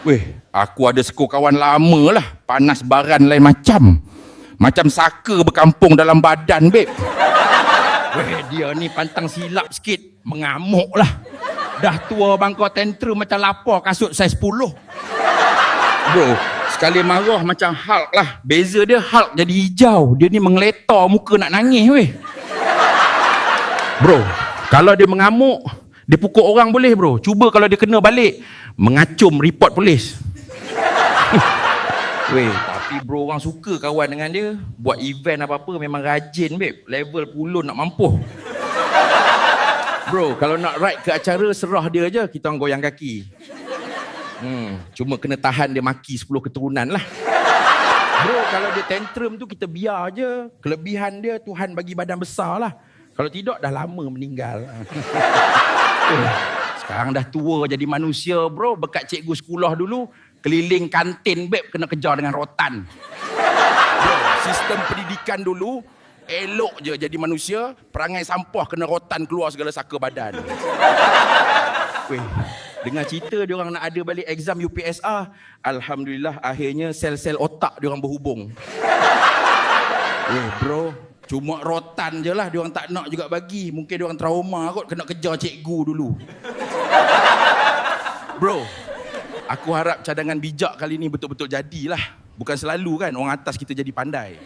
Weh, aku ada skor kawan lama lah. Panas baran lain macam. Macam saka berkampung dalam badan, babe. Weh, dia ni pantang silap sikit. Mengamuk lah. Dah tua bangkau tantrum macam lapar kasut saiz 10. Bro, sekali marah macam Hulk lah. Beza dia Hulk jadi hijau. Dia ni menggeletar muka nak nangis, weh. Bro, kalau dia mengamuk, dia pukul orang boleh, bro. Cuba kalau dia kena balik, mengacum report polis. Weh, tapi bro orang suka kawan dengan dia. Buat event apa-apa memang rajin, babe. Level pulun nak mampu. Bro, kalau nak ride ke acara, serah dia je. Kita orang goyang kaki. Cuma kena tahan dia maki 10 keturunan lah. Bro, kalau dia tantrum tu kita biar je. Kelebihan dia Tuhan bagi badan besar lah. Kalau tidak dah lama meninggal. Sekarang dah tua jadi manusia, bro. Bekat cikgu sekolah dulu, keliling kantin, babe, kena kejar dengan rotan. Bro, sistem pendidikan dulu, elok je jadi manusia, perangai sampah kena rotan keluar segala saka badan. Weh, dengar cerita dia orang nak ada balik exam UPSR. Alhamdulillah akhirnya sel-sel otak dia orang berhubung. Weh, bro, cuma rotan je lah dia orang tak nak juga bagi. Mungkin dia orang trauma kot kena kejar cikgu dulu. Bro, aku harap cadangan bijak kali ni betul-betul jadilah. Bukan selalu kan orang atas kita jadi pandai.